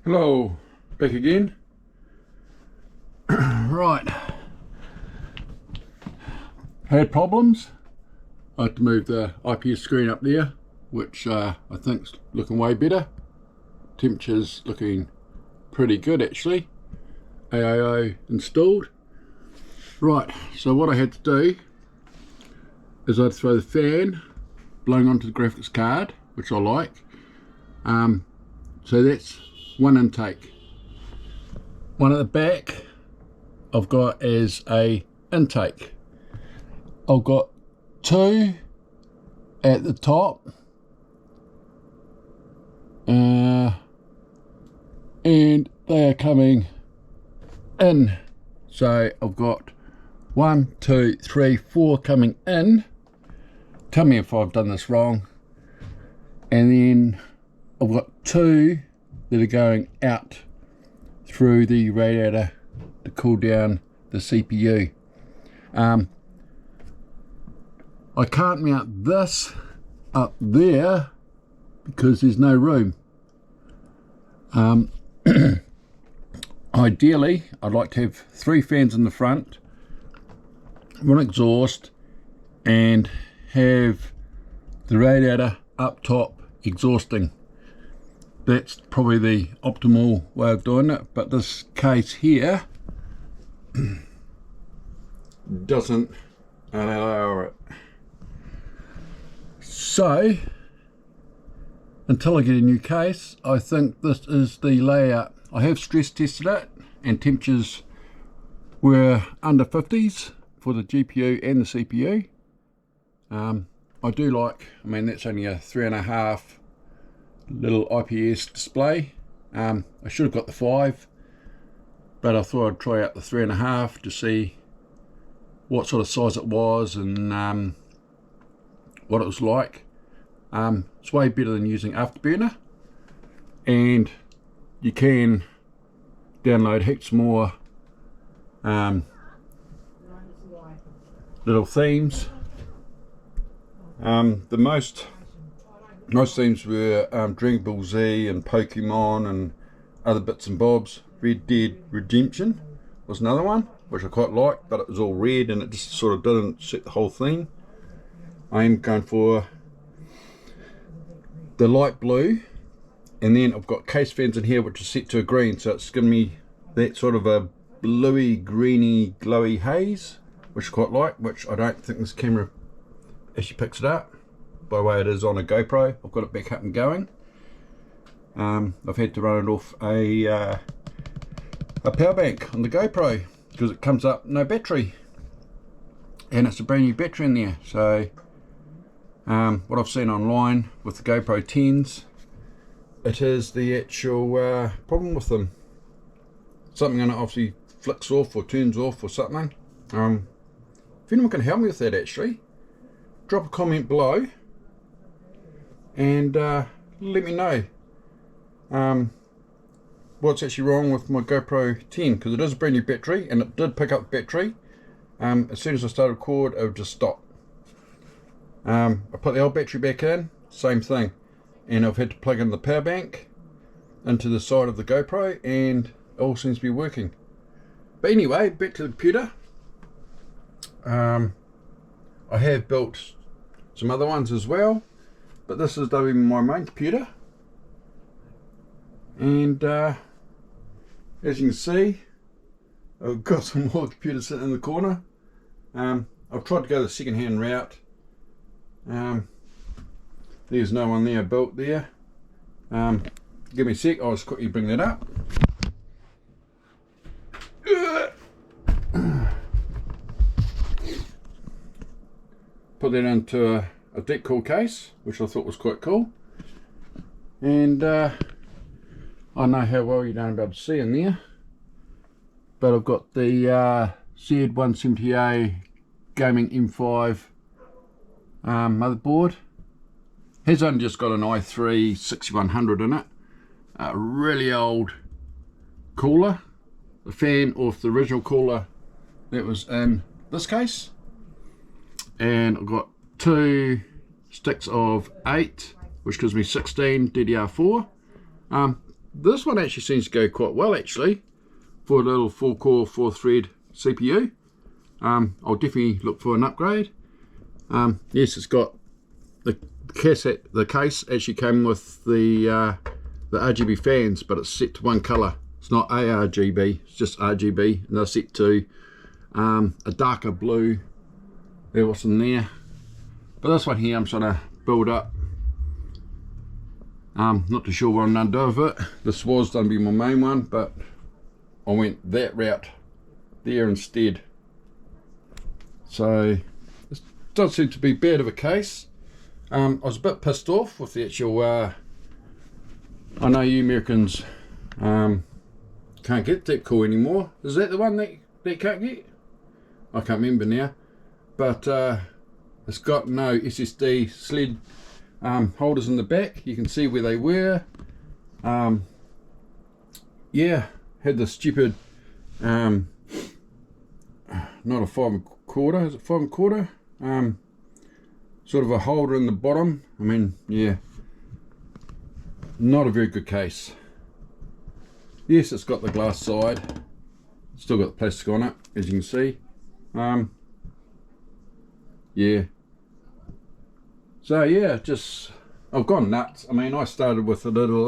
Hello, back again. Right, had problems. I had to move the IPS screen up there, which I think's looking way better. Temperature's looking pretty good actually. AIO installed. Right, so what I had to do is I had to throw the fan blowing onto the graphics card, which I like. So that's one intake. One at the back I've got as a intake. I've got two at the top, and they are coming in. So I've got 1, 2, 3, 4 coming in. Tell me if I've done this wrong. And then I've got 2 that are going out through the radiator to cool down the CPU. I can't mount this up there because there's no room. Ideally, I'd like to have 3 fans in the front, one exhaust, and have the radiator up top exhausting. That's probably the optimal way of doing it, but this case here doesn't allow it. So until I get a new case, I think this is the layout. I have stress tested it and temperatures were under 50s for the GPU and the CPU. I do like, I mean that's only a 3.5 little IPS display. I should have got the 5, but I thought I'd try out the 3.5 to see what sort of size it was and what it was like. It's way better than using Afterburner, and you can download heaps more little themes. The most themes were Dragon Ball Z and Pokemon and other bits and bobs. Red Dead Redemption was another one which I quite liked, but it was all red and it just sort of didn't set the whole theme. I am going for the light blue, and then I've got case fans in here which is set to a green, so it's giving me that sort of a bluey, greeny, glowy haze, which I quite like, which I don't think this camera actually picks it up by the way it is on a GoPro. I've got it back up and going. I've had to run it off a power bank on the GoPro because it comes up no battery, and it's a brand new battery in there. So what I've seen online with the GoPro 10s, it is the actual problem with them. Something in it obviously flicks off or turns off or something. If anyone can help me with that, actually, drop a comment below and let me know what's actually wrong with my GoPro 10, because it is a brand new battery and it did pick up the battery. As soon as I started record, it would just stop. I put the old battery back in, same thing, and I've had to plug in the power bank into the side of the GoPro and it all seems to be working. But anyway, back to the computer. I have built some other ones as well, but this is my main computer, and as you can see, I've got some more computers sitting in the corner. I've tried to go the second-hand route. There's no one there built there. Give me a sec, I'll just quickly bring that up. Put that into a deck cool case, which I thought was quite cool. And I don't know how well you don't be able to see in there, but I've got the Z170A Gaming M5 motherboard. Has only just got an i3 6100 in it. A really old cooler. The fan off the original cooler that was in this case. And I've got 2 sticks of 8, which gives me 16 DDR4. this one actually seems to go quite well actually for a little 4-core 4-thread CPU. I'll definitely look for an upgrade. Yes, it's got the case actually came with the RGB fans, but it's set to one color. It's not ARGB, it's just RGB, and they're set to a darker blue. There was in there, but this one here I'm trying to build up. Not too sure what I'm going to do with it. This was going to be my main one, but I went that route there instead. So this does seem to be bad of a case. I was a bit pissed off with the actual I know you Americans can't get deep cool anymore. Is that the one that can't get? I can't remember now, but it's got no SSD sled holders in the back. You can see where they were. Yeah, had the stupid not a 5 1/4, is it 5 1/4? Sort of a holder in the bottom. I mean, yeah, not a very good case. Yes, it's got the glass side, still got the plastic on it, as you can see. Yeah, so yeah, just I've gone nuts. I mean, I started with a little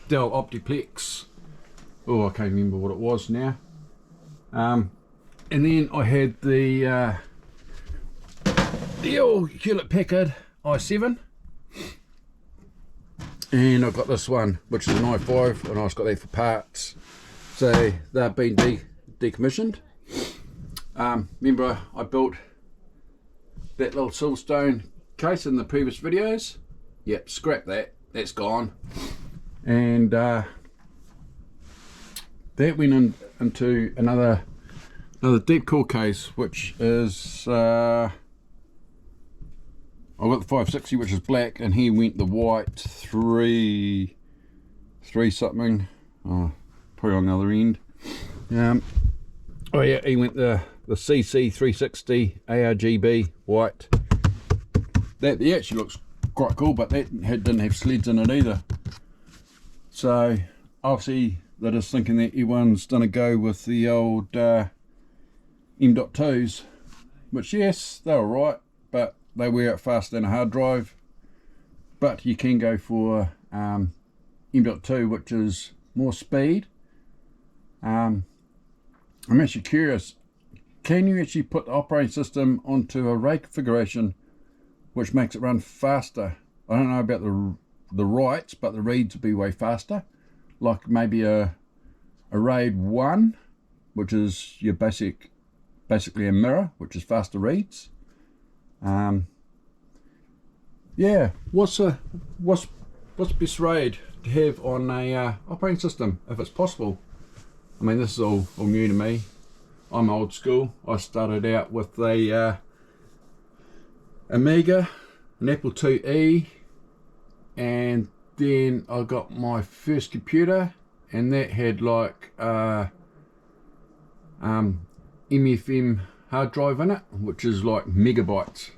Dell Optiplex, oh I can't remember what it was now, and then I had the old Hewlett Packard i7, and I've got this one which is an i5, and I just got that for parts, so they've been decommissioned. Remember I built that little Silverstone case in the previous videos? Yep, scrap that, that's gone. And that went into another deep cool case, which is I got the 560, which is black, and here went the white 3 something, oh, probably on the other end. Oh yeah, he went the CC 360 ARGB white. That actually looks quite cool, but that didn't have sleds in it either. So obviously they're just thinking that everyone's gonna go with the old M.2s, which yes, they're alright, but they wear out faster than a hard drive. But you can go for M.2, which is more speed. I'm actually curious, can you actually put the operating system onto a RAID configuration which makes it run faster? I don't know about the writes, but the reads will be way faster, like maybe a RAID 1, which is your basically a mirror, which is faster reads. Yeah, what's the best RAID to have on a operating system if it's possible? I mean, this is all new to me. I'm old school. I started out with a Amiga, an Apple IIe, and then I got my first computer, and that had like MFM hard drive in it, which is like megabytes.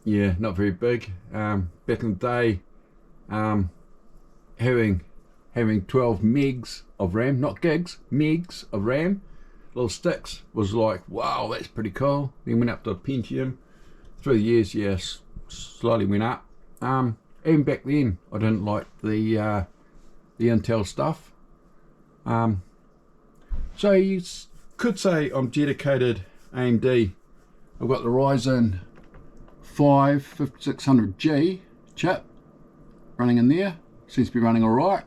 Yeah, not very big. Back in the day, having 12 megs of RAM, not gigs, megs of RAM, little sticks, was like, wow, that's pretty cool. Then went up to a Pentium. Through the years, yes, slowly went up. Even back then, I didn't like the Intel stuff. So you could say I'm dedicated AMD. I've got the Ryzen 5 5600G chip running in there. Seems to be running alright.